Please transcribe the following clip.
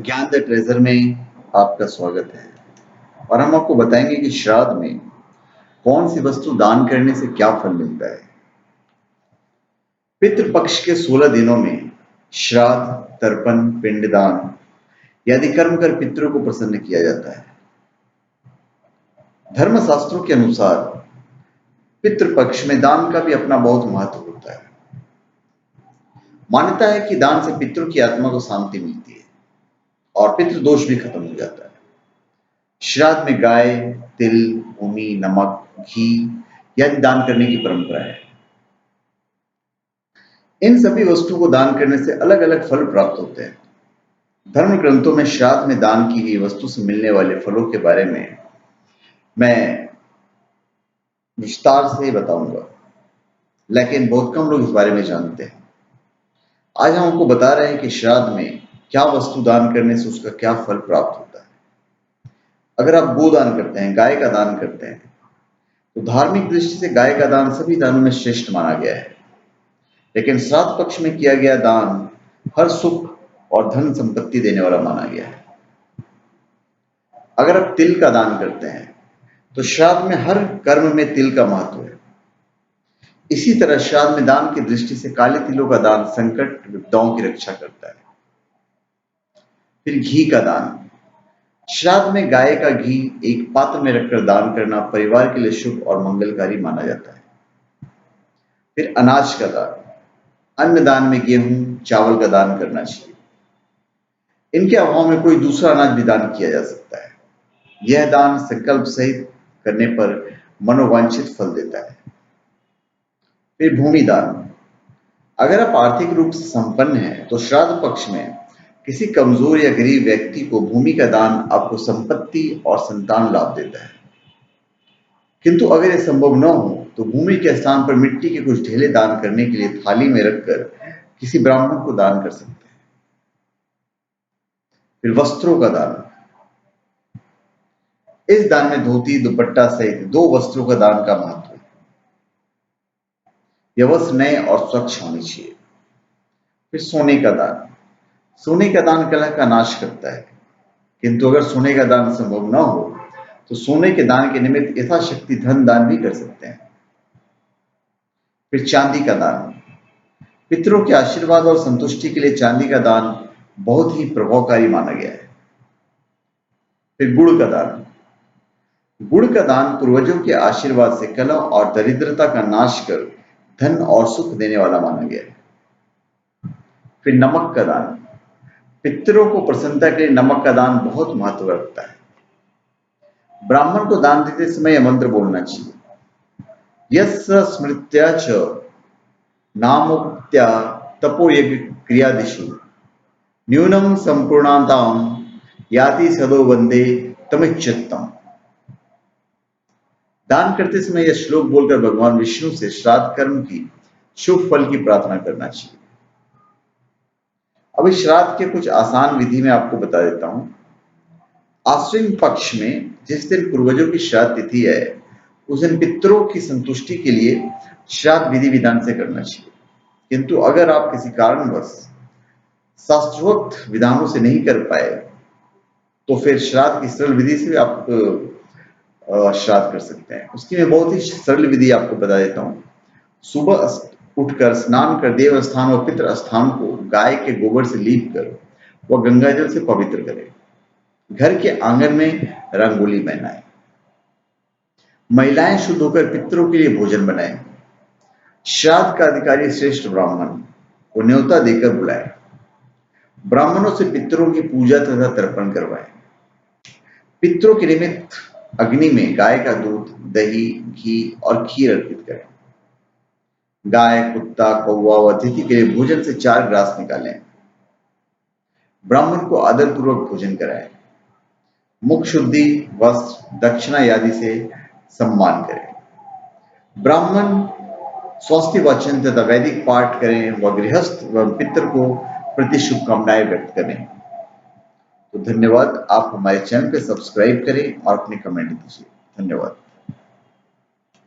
ज्ञान the treasure में आपका स्वागत है। और हम आपको बताएंगे कि श्राद्ध में कौन सी वस्तु दान करने से क्या फल मिलता है। पितृ पक्ष के 16 दिनों में श्राद्ध, तर्पण, पिंडदान यदि कर्म कर पितरों को प्रसन्न किया जाता है। धर्मशास्त्रों के अनुसार पितृ पक्ष में दान का भी अपना बहुत महत्व होता है। मान्यता है कि दान से पितरों की आत्मा को शांति मिलती है और पितृ दोष भी खत्म हो जाता है। श्राद्ध में गाय, तिल, भूमि, नमक, घी यदि दान करने की परंपरा है। इन सभी वस्तुओं को दान करने से अलग अलग फल प्राप्त होते हैं। धर्म ग्रंथों में श्राद्ध में दान की गई वस्तु से मिलने वाले फलों के बारे में मैं विस्तार से बताऊंगा, लेकिन बहुत कम लोग इस बारे में जानते हैं। आज हम आपको बता रहे हैं कि श्राद्ध में क्या वस्तु दान करने से उसका क्या फल प्राप्त होता है। अगर आप गोदान करते हैं, गाय का दान करते हैं, तो धार्मिक दृष्टि से गाय का दान सभी दानों में श्रेष्ठ माना गया है। लेकिन श्राद्ध पक्ष में किया गया दान हर सुख और धन संपत्ति देने वाला माना गया है। अगर आप तिल का दान करते हैं तो श्राद्ध में हर कर्म में तिल का महत्व है। इसी तरह श्राद्ध में दान की दृष्टि से काले तिलों का दान संकट विपदाओं की रक्षा करता है। फिर घी का दान। श्राद्ध में गाय का घी एक पात्र में रखकर दान करना परिवार के लिए शुभ और मंगलकारी माना जाता है। फिर अनाज का दान। अन्न दान में गेहूं, चावल का दान करना चाहिए। इनके अभाव में कोई दूसरा अनाज भी दान किया जा सकता है। यह दान संकल्प सहित करने पर मनोवांछित फल देता है। फिर भूमि दान। अगर आप आर्थिक रूप से संपन्न हैं तो श्राद्ध पक्ष में किसी कमजोर या गरीब व्यक्ति को भूमि का दान आपको संपत्ति और संतान लाभ देता है। किंतु अगर यह संभव न हो तो भूमि के स्थान पर मिट्टी के कुछ ढेले दान करने के लिए थाली में रखकर किसी ब्राह्मण को दान कर सकते हैं। फिर वस्त्रों का दान। इस दान में धोती, दुपट्टा सहित 2 वस्त्रों का दान का महत्व है। यह वस्त्र नए और स्वच्छ होने चाहिए। फिर सोने का दान। सोने का दान कलह का नाश करता है, किंतु अगर सोने का दान संभव न हो तो सोने के दान के निमित्त यथाशक्ति धन दान भी कर सकते हैं। फिर चांदी का दान। पितरों के आशीर्वाद और संतुष्टि के लिए चांदी का दान बहुत ही प्रभावकारी माना गया है। फिर गुड़ का दान। गुड़ का दान पूर्वजों के आशीर्वाद से कलह और दरिद्रता का नाश कर धन और सुख देने वाला माना गया है। फिर नमक का दान। पितरों को प्रसन्नता के लिए नमक का दान बहुत महत्व रखता है। ब्राह्मण को दान देते समय यह मंत्र बोलना चाहिए, यस्य स्मृत्या च नामोक्त्या तपोयज्ञ क्रियादिषु न्यूनम संपूर्णाताम याति सदो वंदे तमिच्छित्तम। दान करते समय यह श्लोक बोलकर भगवान विष्णु से श्राद्ध कर्म की शुभ फल की प्रार्थना करना चाहिए। अब इस श्राद्ध के कुछ आसान विधि में आपको बता देता हूं। आश्विन पक्ष में जिस दिन पूर्वजों की श्राद्ध तिथि है, उस दिन पितरों की संतुष्टि के लिए श्राद्ध विधि विधान से करना चाहिए। किंतु अगर आप किसी कारणवश शास्त्रोक्त विधानों से नहीं कर पाए तो फिर श्राद्ध की सरल विधि से आप श्राद्ध कर सकते हैं। उसकी मैं बहुत ही सरल विधि आपको बता देता हूँ। सुबह उठकर स्नान कर देव स्थान और पितृ स्थान को गाय के गोबर से लीप कर वह गंगा जल से पवित्र करें। घर के आंगन में रंगोली बनाएं। महिलाएं शुद्ध होकर पितरों के लिए भोजन बनाएं। श्राद्ध का अधिकारी श्रेष्ठ ब्राह्मण को न्योता देकर बुलाएं। ब्राह्मणों से पितरों की पूजा तथा तर्पण करवाएं। पितरों के निमित्त अग्नि में गाय का दूध, दही, घी और खीर अर्पित करें। गाय, कुत्ता, कौवा व अतिथि के लिए भोजन से 4 ग्रास निकालें। ब्राह्मण को आदरपूर्वक भोजन कराएं। मुख शुद्धि, वस्त्र, दक्षिणा आदि से सम्मान करें। ब्राह्मण स्वस्ति वचन तथा वैदिक पाठ करें व गृहस्थ व पितृ को प्रति शुभकामनाएं व्यक्त करें। तो धन्यवाद। आप हमारे चैनल पे सब्सक्राइब करें और अपने कमेंट दीजिए। धन्यवाद।